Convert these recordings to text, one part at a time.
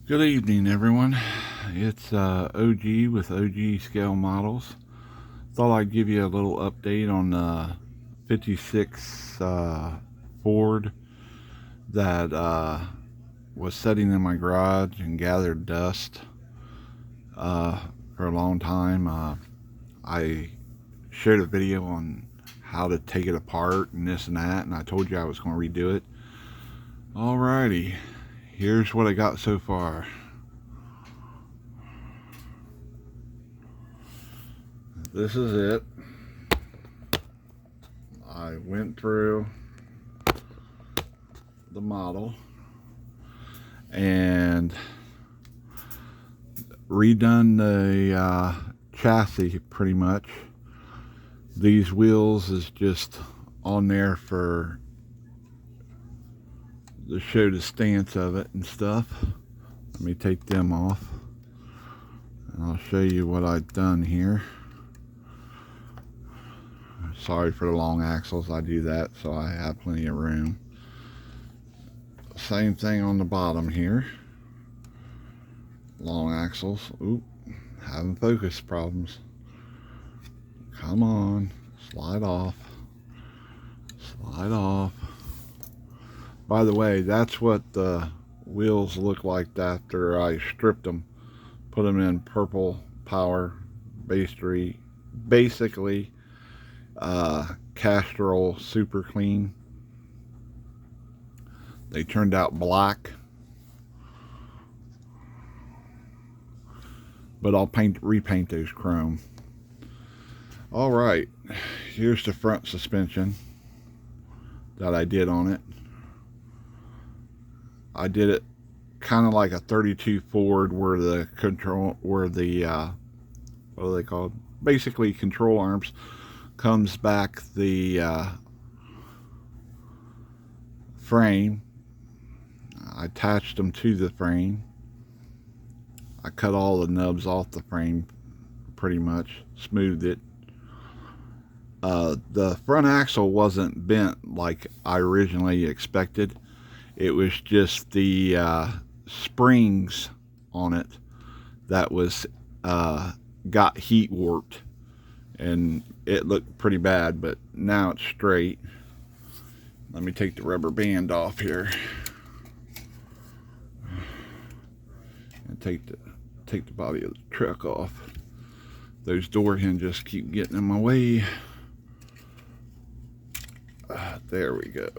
Good evening, everyone. It's OG with OG Scale Models. Thought I'd give you a little update on the 56 Ford that was sitting in my garage and gathered dust for a long time. I shared a video on how to take it apart and this and that, and I told you I was going to redo it. Alrighty, here's what I got so far. This is it. I went through the model and redone the chassis pretty much. These wheels is just on there for to show the stance of it and stuff. Let me take them off and I'll show you what I've done here. Sorry for the long axles, I do that so I have plenty of room. Same thing on the bottom here. Long axles. Oop, having focus problems. Come on, slide off. Slide off. By the way, that's what the wheels look like after I stripped them. Put them in purple power basically Castrol Super Clean. They turned out black, but I'll repaint those chrome. All right, here's the front suspension that I did on it. I did it kind of like a 32 Ford, where the what are they called? Basically, control arms comes back the frame. I attached them to the frame. I cut all the nubs off the frame pretty much, smoothed it. The front axle wasn't bent like I originally expected. It was just the springs on it that was got heat warped, and it looked pretty bad, but now it's straight. Let me take the rubber band off here and take the body of the truck off. Those door hinges keep getting in my way. There we go.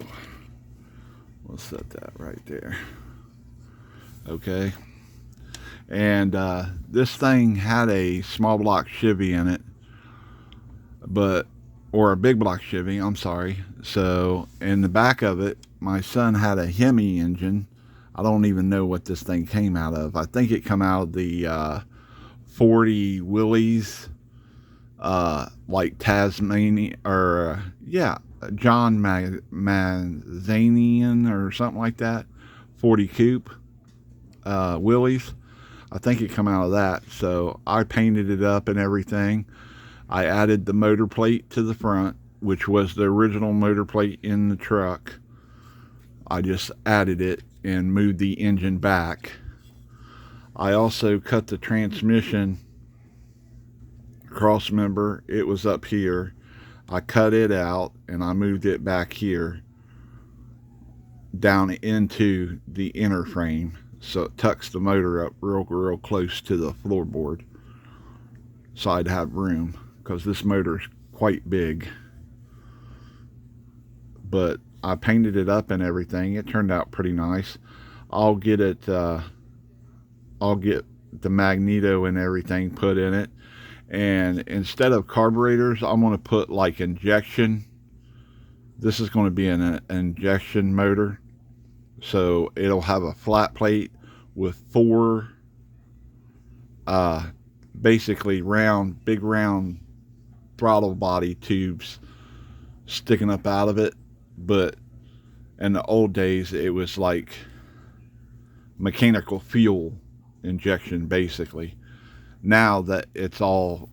We'll set that right there. Okay. And this thing had a small block Chevy in it, or a big block Chevy, I'm sorry. So in the back of it, my son had a Hemi engine. I don't even know what this thing came out of. I think it come out of the 40 Willys, like Tasmania, or John Mazanian or something like that. 40 coupe Willys. I think it come out of that. So I painted it up and everything. I added the motor plate to the front, which was the original motor plate in the truck. I just added it and moved the engine back. I also cut the transmission cross member. It was up here. I cut it out and I moved it back here down into the inner frame, so it tucks the motor up real close to the floorboard, so I'd have room, because this motor is quite big. But I painted it up and everything. It turned out pretty nice. I'll get the magneto and everything put in it, and instead of carburetors, I'm going to put like injection. This is going to be an injection motor, so it'll have a flat plate with 4 basically big round throttle body tubes sticking up out of it. But in the old days, it was like mechanical fuel injection basically. Now that it's all,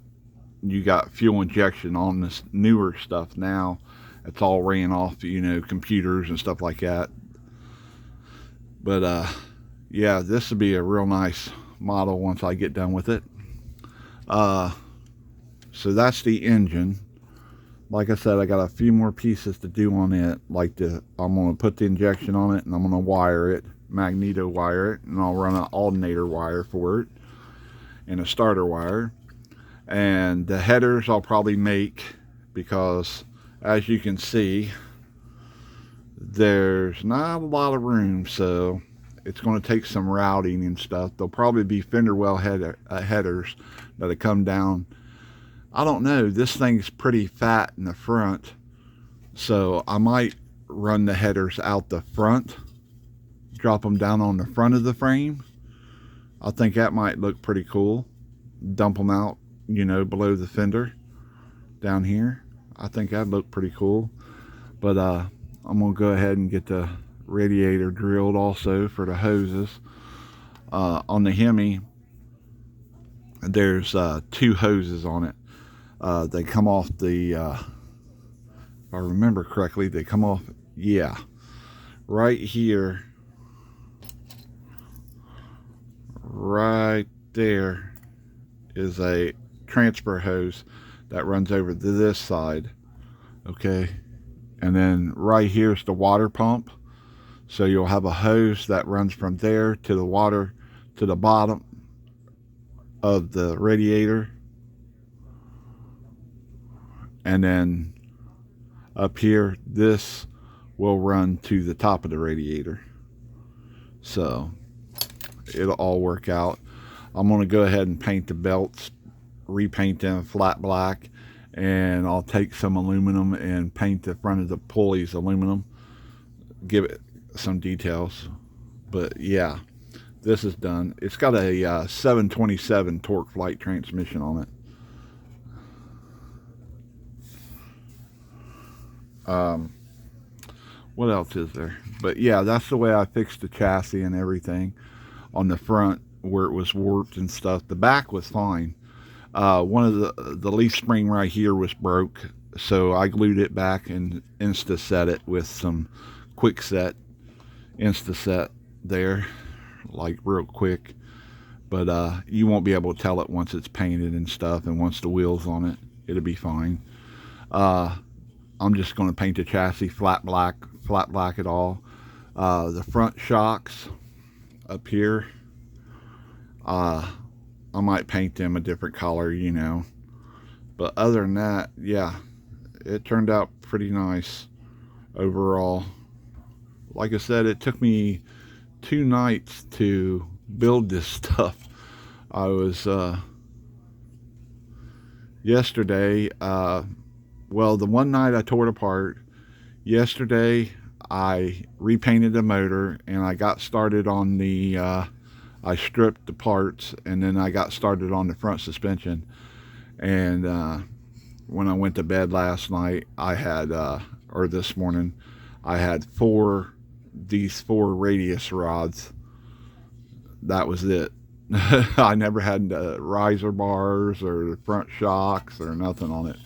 you got fuel injection on this newer stuff now, it's all ran off computers and stuff like that. But yeah, this would be a real nice model once I get done with it. So that's the engine. Like I said, I got a few more pieces to do on it. I'm going to put the injection on it, and I'm going to wire it, magneto wire it, and I'll run an alternator wire for it and a starter wire. And the headers I'll probably make, because as you can see, there's not a lot of room, so it's going to take some routing and stuff. There'll probably be fender well headers that'll come down. I don't know, this thing's pretty fat in the front, so I might run the headers out the front, drop them down on the front of the frame. I think that might look pretty cool. Dump them out, you know, below the fender down here. I think that'd look pretty cool. But I'm gonna go ahead and get the radiator drilled also for the hoses. On the Hemi, there's 2 hoses on it. They come off the, if I remember correctly, they come off, yeah, right here, right there is a transfer hose that runs over to this side, okay, and then right here is the water pump. So you'll have a hose that runs from there to the water to the bottom of the radiator, and then up here this will run to the top of the radiator. So it'll all work out. I'm going to go ahead and paint the belts, repaint them flat black, and I'll take some aluminum and paint the front of the pulleys aluminum, give it some details. But yeah, this is done. It's got a 727 TorqueFlite transmission on it. What else is there? But yeah, that's the way I fixed the chassis and everything on the front where it was warped and stuff. The back was fine. One of the leaf spring right here was broke, so I glued it back and insta set it with some quick set insta set there, like real quick. But you won't be able to tell it once it's painted and stuff, and once the wheels on it, it'll be fine. I'm just going to paint the chassis flat black at all. The front shocks up here, I might paint them a different color, you know. But other than that, yeah, it turned out pretty nice overall. Like I said, it took me 2 nights to build this stuff. I was yesterday, well, the one night I tore it apart. Yesterday I repainted the motor, and I got started on the I stripped the parts, and then I got started on the front suspension. And when I went to bed last night, I had or this morning, I had these 4 radius rods. That was it. I never had riser bars or front shocks or nothing on it.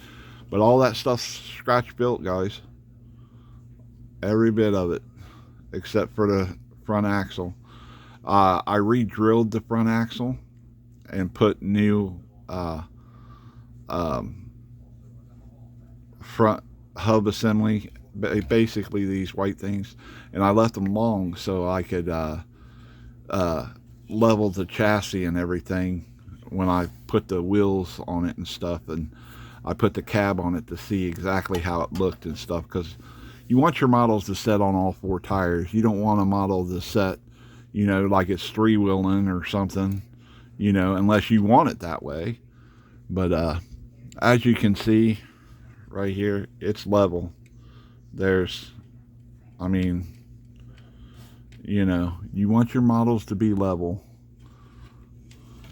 But all that stuff's scratch built, guys. Every bit of it, except for the front axle. I re-drilled the front axle and put new front hub assembly, basically these white things, and I left them long so I could level the chassis and everything when I put the wheels on it and stuff, and I put the cab on it to see exactly how it looked and stuff, because you want your models to set on all 4 tires. You don't want a model to set, you know, like it's 3-wheeling or something, you know, unless you want it that way. But as you can see right here, it's level. There's, I mean, you know, you want your models to be level,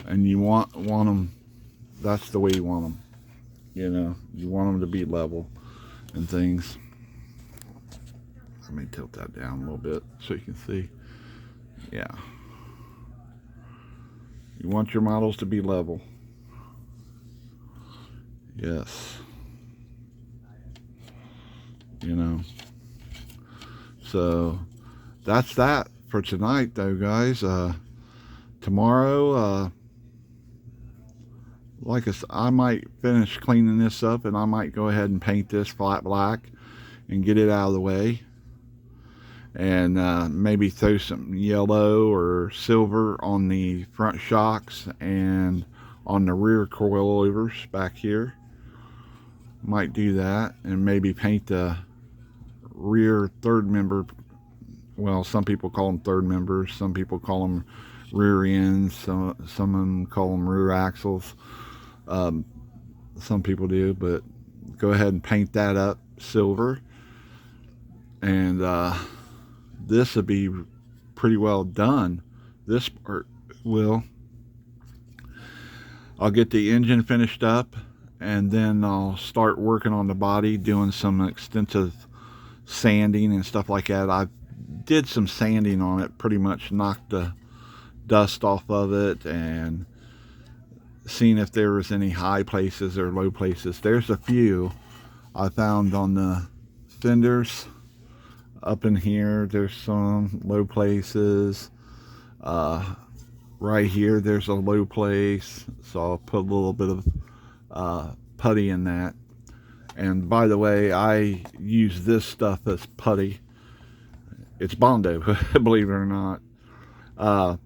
and you want them, that's the way you want them, you know, you want them to be level and things. Let me tilt that down a little bit so you can see. Yeah, you want your models to be level. Yes, you know, so that's that for tonight, though, guys. Tomorrow, like I might finish cleaning this up, and I might go ahead and paint this flat black and get it out of the way, and maybe throw some yellow or silver on the front shocks and on the rear coilovers back here. Might do that, and maybe paint the rear third member. Well, some people call them third members, some people call them rear ends, some of them call them rear axles. Some people do, but go ahead and paint that up silver, and this will be pretty well done. This part will. I'll get the engine finished up, and then I'll start working on the body, doing some extensive sanding and stuff like that. I did some sanding on it, pretty much knocked the dust off of it and seeing if there was any high places or low places. There's a few I found on the fenders up in here. There's some low places. Right here there's a low place, so I'll put a little bit of putty in that. And by the way, I use this stuff as putty. It's Bondo, believe it or not.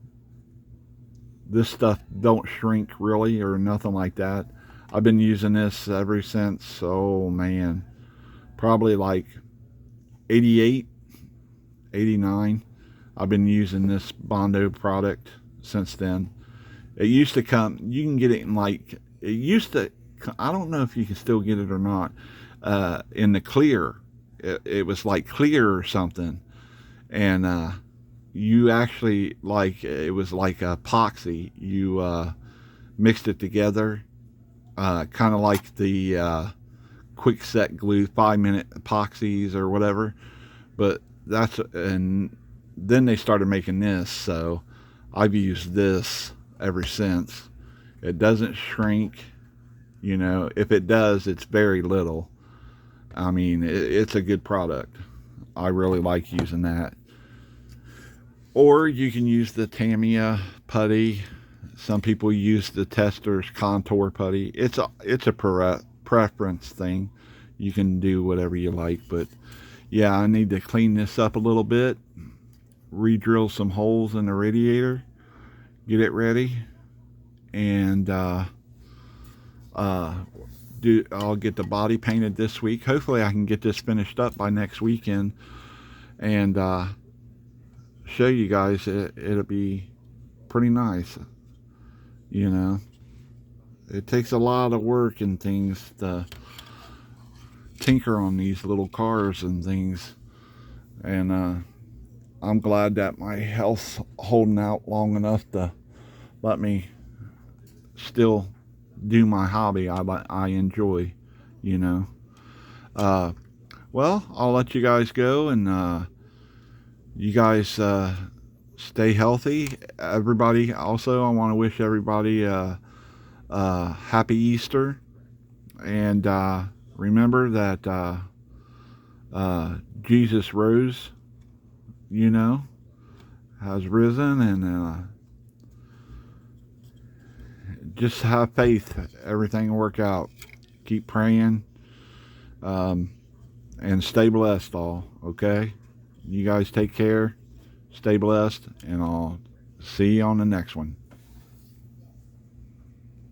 This stuff don't shrink really or nothing like that. I've been using this ever since, oh man, probably like 88, 89. I've been using this Bondo product since then. It used to come, you can get it in like, it used to, I don't know if you can still get it or not, in the clear. It was like clear or something. And you actually, like, it was like epoxy. You mixed it together, kind of like the quick set glue, 5-minute epoxies or whatever. But that's, and then they started making this, so I've used this ever since. It doesn't shrink, you know. If it does, it's very little. I mean, it's a good product. I really like using that. Or you can use the Tamiya putty. Some people use the Testors Contour putty. It's a preference thing. You can do whatever you like, but yeah, I need to clean this up a little bit, re-drill some holes in the radiator, get it ready, and I'll get the body painted this week. Hopefully I can get this finished up by next weekend, and show you guys. It'll be pretty nice. You know, it takes a lot of work and things to tinker on these little cars and things, and I'm glad that my health's holding out long enough to let me still do my hobby I enjoy, you know. Well, I'll let you guys go, and you guys stay healthy. Everybody, also, I want to wish everybody a happy Easter, and remember that Jesus rose, you know, has risen, and just have faith. Everything will work out. Keep praying, and stay blessed all, okay? You guys take care, stay blessed, and I'll see you on the next one.